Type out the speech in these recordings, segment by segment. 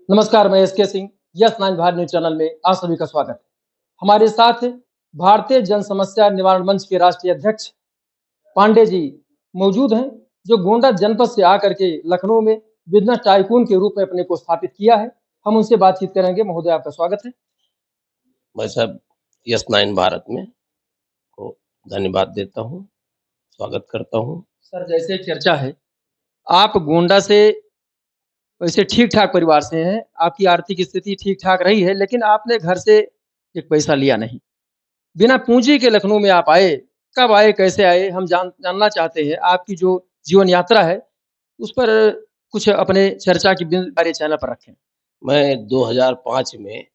नमस्कार, मैं S K Singh. Yes 9 Bharat news channel में आप सभी का स्वागत है। हमारे साथ भारतीय जन समस्या निवारण मंच के राष्ट्रीय अध्यक्ष पांडे जी मौजूद हैं, जो गोंडा जनपद से आकर के लखनऊ में बिजनेस टाइकून के रूप में अपने को स्थापित किया है। हम उनसे बातचीत करेंगे। महोदय, आपका स्वागत है। मैं सब यस 9 भारत में को धन्यवाद देता हूँ, स्वागत करता हूँ। सर, जैसे चर्चा है, आप गोंडा से वैसे ठीक-ठाक परिवार से हैं, आपकी आर्थिक स्थिति ठीक-ठाक रही है, लेकिन आपने घर से एक पैसा लिया नहीं। बिना पूंजी के लखनऊ में आप आए, कब आए, कैसे आए? हम जानना चाहते हैं। आपकी जो जीवन यात्रा है, उस पर कुछ अपने चर्चा की बिंदु हमारे चैनल पर रखें। मैं 2005 में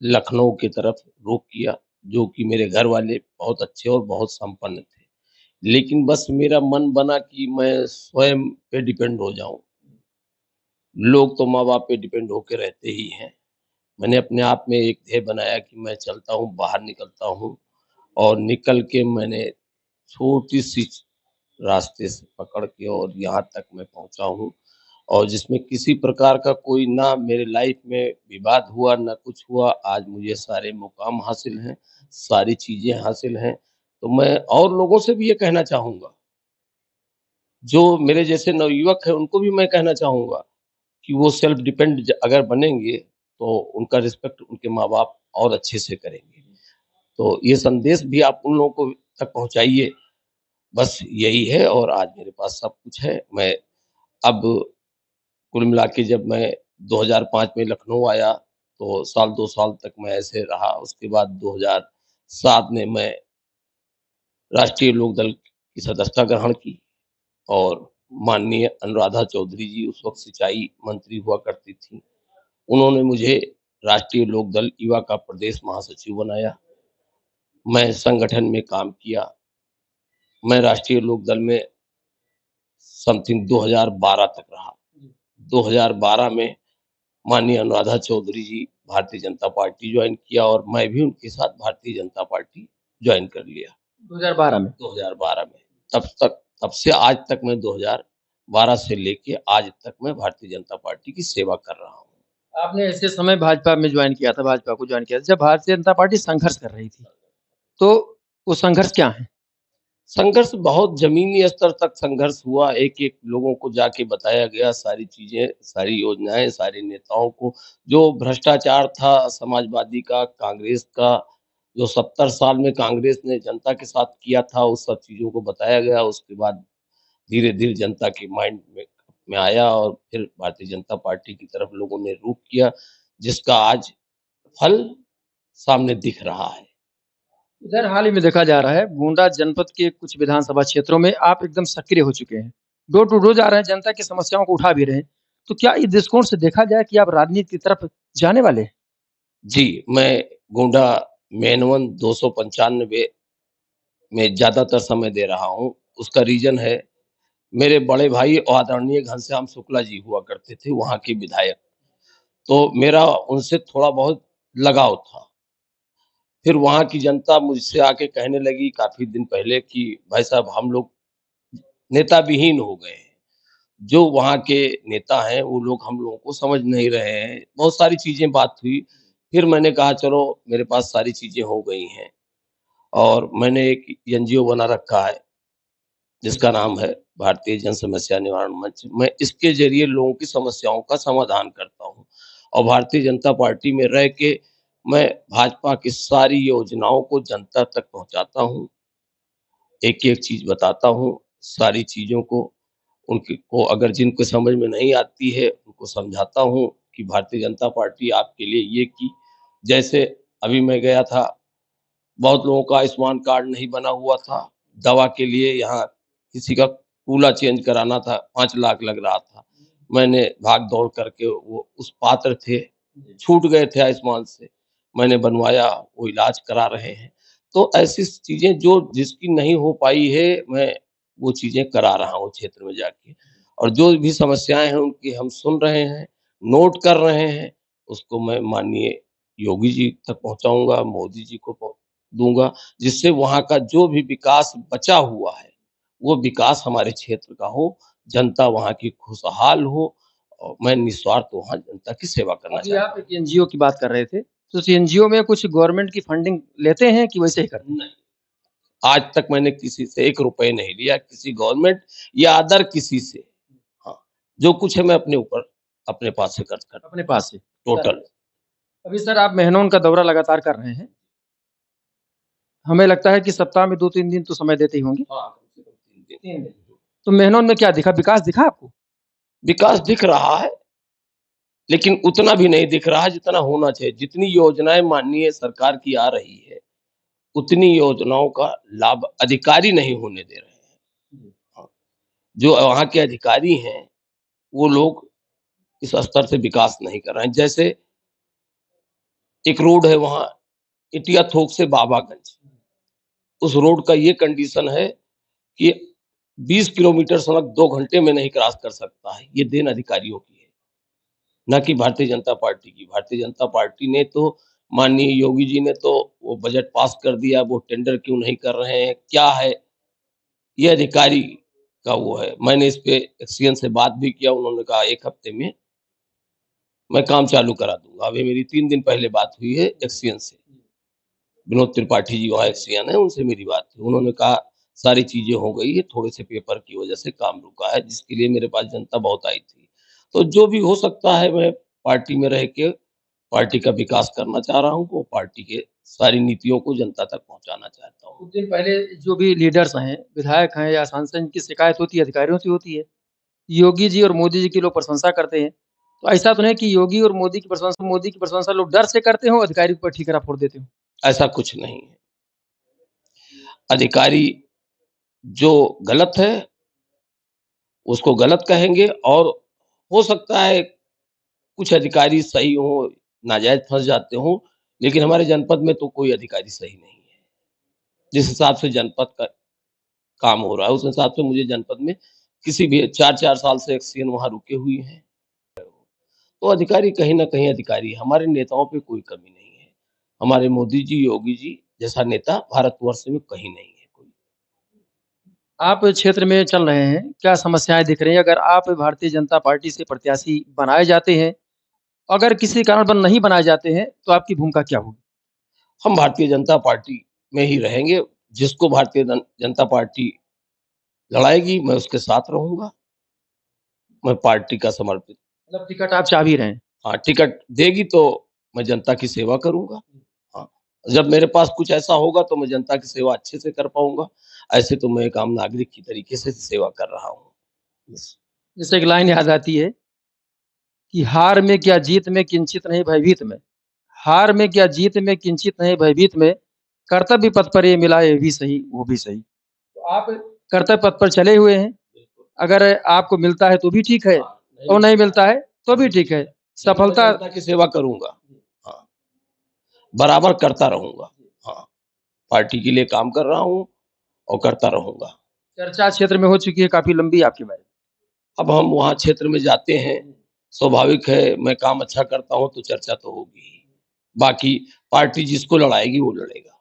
लखनऊ की तरफ रुख किया, जो कि मेरे घर वाले बहुत अच्छे और बहुत संपन्न थे। लेकिन बस मेरा मन बना कि मैं स्वयं पे डिपेंड हो जाऊँ। लोग तो माँ-बाप पे डिपेंड होके रहते ही हैं। मैंने अपने आप में एक ध्येय बनाया कि मैं चलता हूँ, बाहर निकलता हूँ और निकल के मैंने छोटी-सी रास्ते से पकड़ के और यहाँ तक मैं पहुँचा हूँ और जिसमें किसी प्रकार का कोई ना मेरे लाइफ में विवाद हुआ, ना कुछ हुआ। आज मुझे सारे मुकाम हासिल हैं, सारी चीज़ें हासिल हैं। तो मैं और लोगों से भी ये कहना चाहूँगा, जो मेरे जैसे नवयुवक हैं, उनको भी मैं कहना चाहूँगा कि वो सेल्फ डिपेंड अगर बनेंगे, तो उनका रिस्पेक्ट उनके माँ-बाप और अच्छे से करेंगे। तो ये संदेश भी आप उन लोगों को तक पहुँचाइए। बस यही है और आज मेरे पास सब कुछ है। मैं अब कुल मिला के जब मैं 2005 में लखनऊ आया, तो साल 2 साल तक मैं ऐसे रहा। उसके बाद 2007 में मैं राष्ट्रीय लोकदल की सदस्यता ग्रहण की और माननीय अनुराधा चौधरी जी उस वक़्त सिंचाई मंत्री हुआ करती थीं। उन्होंने मुझे राष्ट्रीय लोकदल युवा का प्रदेश महासचिव बनाया। मैं संगठन में काम किया। मैं राष्ट्रीय लोकदल में समथिंग 2012 तक रहा। 2012 में माननीय अनुराधा चौधरी जी भारतीय जनता पार्टी ज्वाइन किया और मैं भी उनके साथ भारतीय जनता पार्टी ज्वाइन कर लिया 2012 में। 2012 में। तब से आज तक मैं 2012 से लेके आज तक मैं भारतीय जनता पार्टी की सेवा कर रहा हूँ। आपने ऐसे समय भाजपा में ज्वाइन किया था, भाजपा को ज्वाइन किया था, जब भारतीय जनता पार्टी संघर्ष कर रही थी। तो वो संघर्ष क्या है? संघर्ष बहुत ज़मीनी स्तर तक संघर्ष हुआ, एक-एक लोगों को जाके बताया गया सारी चीज़ें, सारी योजनाएँ, सारे नेताओं को। जो भ्रष्टाचार था समाजवादी का, कांग्रेस का, जो 70 साल में कांग्रेस ने जनता के साथ किया था, उस सब चीज़ों को बताया गया। उसके बाद धीरे-धीरे जनता के माइंड में आया और फिर भारतीय जनता पार्टी की तरफ लोगों ने रुख किया, जिसका आज फल सामने दिख रहा है। इधर हाल ही में देखा जा रहा है, गोंडा जनपद के कुछ विधानसभा क्षेत्रों में आप एकदम सक्रिय हो चुके हैं। डोर टू डोर जा रहे हैं, जनता की समस्याओं को उठा भी रहे हैं। तो क्या इस दृष्टिकोण से देखा जाए कि आप राजनीति की तरफ जाने वाले हैं? जी, मैं गोंडा मेन-1 295 में ज़्यादातर समय दे रहा हूँ। उसका रीज़न है, मेरे बड़े भाई आदरणीय घनश्याम शुक्ला जी हुआ करते थे, वहाँ के विधायक। तो मेरा उनसे थोड़ा बहुत लगाव था। फिर वहाँ की जनता मुझसे आके कहने लगी काफ़ी दिन पहले कि भाई साहब हम लोग नेता विहीन हो गए हैं। जो वहाँ के नेता हैं, वो लोग हम लोगों को समझ नहीं रहे हैं। बहुत सारी चीज़ें बात हुई। फिर मैंने कहा चलो मेरे पास सारी चीज़ें हो गई हैं और मैंने एक एनजीओ बना रखा है, जिसका नाम है भारतीय जन समस्या निवारण मंच। मैं इसके ज़रिए लोगों की समस्याओं का समाधान करता हूँ और भारतीय जनता पार्टी में रह के मैं भाजपा की सारी योजनाओं को जनता तक पहुँचाता हूँ। एक-एक चीज़ बताता हूँ, सारी चीज़ों को उनकी को अगर जिनको समझ में नहीं आती है, उनको समझाता हूँ कि भारतीय जनता पार्टी आपके लिए ये की। जैसे अभी मैं गया था, बहुत लोगों का आयुष्मान कार्ड नहीं बना हुआ था। दवा के लिए यहाँ किसी का कूला चेंज कराना था, 5 लाख लग रहा था। मैंने भाग-दौड़ करके वो उस पात्र थे, छूट गए थे आयुष्मान से, मैंने बनवाया, वो इलाज करा रहे हैं। तो ऐसी चीज़ें जो जिसकी नहीं हो पाई है, मैं वो चीज़ें करा रहा हूँ क्षेत्र में जाके और जो भी समस्याएँ हैं उनकी हम सुन रहे हैं, नोट कर रहे हैं, उसको मैं माननीय योगी जी तक पहुँचाऊँगा, मोदी जी को दूँगा, जिससे वहाँ का जो भी विकास बचा हुआ है, वो विकास हमारे क्षेत्र का हो, जनता वहाँ की खुशहाल हो और मैं निस्वार्थ वहाँ जनता की सेवा करना अभी चाहता आप एक एनजीओ की बात कर रहे थे, तो उस एनजीओ में कुछ गवर्नमेंट की फंडिंग लेते हैं कि वैसे ही करते हूँ। नहीं, आज तक मैंने किसी से 1 रुपए नहीं लिया, किसी गवर्नमेंट या अदर किसी से। हाँ, जो कुछ है मैं अपने ऊपर, अपने पास से खर्च हैं करता अपने पास से? हूँ, टोटल। अभी सर आप मेहनौन का दौरा लगातार कर रहे हैं। हमें लगता है कि सप्ताह में 2-3 दिन तो समय देते ही होंगे? हाँ, कम से कम 3 दिन। 3 दिन। तो मेहनौन में क्या दिखा, विकास दिखा आपको? विकास दिख रहा है, लेकिन उतना भी नहीं दिख रहा है जितना होना चाहिए। जितनी योजनाएँ माननीय सरकार की आ रही है, उतनी योजनाओं का लाभ अधिकारी नहीं होने दे रहे हैं। हाँ, जो वहाँ के अधिकारी हैं, वो लोग इस स्तर से विकास नहीं कर रहे हैं। जैसे एक रोड है वहाँ इटिया थोक से बाबागंज, उस रोड का ये कंडीशन है कि 20 किलोमीटर सड़क 2 घंटे में नहीं क्रॉस कर सकता है। ये देन अधिकारियों की है, ना कि भारतीय जनता पार्टी की। भारतीय जनता पार्टी ने तो माननीय योगी जी ने तो वो बजट पास कर दिया, वो टेंडर क्यों नहीं कर रहे हैं, क्या है? ये अधिकारी का वो है। मैंने इस पे एक्सीएन से बात भी किया, उन्होंने कहा 1 हफ्ते में मैं काम चालू करा दूँगा। अभी मेरी 3 दिन पहले बात हुई है एक्सीएन से। विनोद त्रिपाठी जी वहाँ एक्सीएन है, उनसे मेरी बात हुई। उन्होंने कहा सारी चीज़ें हो गई है, थोड़े से पेपर की वजह से काम रुका है, जिसके लिए मेरे पास जनता बहुत आई थी। तो जो भी हो सकता है मैं पार्टी में रह के पार्टी का विकास करना चाह रहा हूँ, वो पार्टी के सारी नीतियों को जनता तक पहुँचाना चाहता हूँ। कुछ दिन पहले जो भी लीडर्स हैं, विधायक हैं या सांसद, इनकी शिकायत होती है, अधिकारियों से होती है। योगी जी और मोदी जी की लोग प्रशंसा करते हैं। तो ऐसा तो नहीं कि योगी और मोदी की प्रशंसा लोग डर से करते हो, अधिकारी के ऊपर ठीकरा फोड़ देते हो? ऐसा कुछ नहीं है। अधिकारी जो गलत है, उसको गलत कहेंगे और हो सकता है कुछ अधिकारी सही हों, नाजायज़ फँस जाते हों, लेकिन हमारे जनपद में तो कोई अधिकारी सही नहीं है। जिस हिसाब से जनपद का काम हो रहा है, उस हिसाब से मुझे जनपद में किसी भी 4-4 साल से एक्सीएन वहाँ रुके हुए हैं। तो अधिकारी कहीं न कहीं अधिकारी है, हमारे नेताओं पे कोई कमी नहीं है। हमारे मोदी जी, योगी जी जैसा नेता भारतवर्ष में कहीं नहीं है कोई। आप क्षेत्र में चल रहे हैं, क्या समस्याएँ दिख रही हैं? अगर आप भारतीय जनता पार्टी से प्रत्याशी बनाए जाते हैं, अगर किसी कारणवश नहीं बनाए जाते हैं, तो आपकी भूमिका क्या होगी? हम भारतीय जनता पार्टी में ही रहेंगे, जिसको भारतीय जनता पार्टी लड़ाएगी, मैं उसके साथ रहूँगा। मैं पार्टी का समर्पित। मतलब टिकट आप चाह भी रहे हैं। हाँ, टिकट देगी तो मैं जनता की सेवा करूँगा। हाँ, जब मेरे पास कुछ ऐसा होगा तो मैं जनता की सेवा अच्छे से कर पाऊँगा। ऐसे तो मैं एक आम नागरिक की तरीके से सेवा कर रहा हूँ। बस। जैसे एक लाइन याद आती है कि हार में क्या जीत में किंचित नहीं भयभीत में। हार में क्या जीत में किंचित नहीं भयभीत में, कर्तव्य पथ पर ये मिला ये भी सही, वो भी सही। तो आप कर्तव्य पथ पर चले हुए हैं, अगर आपको मिलता है तो भी ठीक है हाँ, और नहीं मिलता है तो भी ठीक है। लेकिन मैं सफलता जनता की सेवा करूँगा। हाँ, बराबर करता रहूँगा। हाँ, पार्टी के लिए काम कर रहा हूँ और करता रहूँगा। चर्चा क्षेत्र में हो चुकी है काफ़ी लंबी आपके बारे में। अब हम वहाँ क्षेत्र में जाते हैं, स्वाभाविक है मैं काम अच्छा करता हूँ तो चर्चा तो होगी ही। बाकी पार्टी जिसको लड़ाएगी वो लड़ेगा।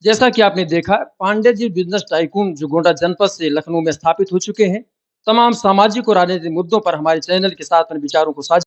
जैसा कि आपने देखा, पांडे जी बिजनेस टाइकून जो गोंडा जनपद से लखनऊ में स्थापित हो चुके हैं, तमाम सामाजिक और राजनीतिक मुद्दों पर हमारे चैनल के साथ अपने विचारों को साझा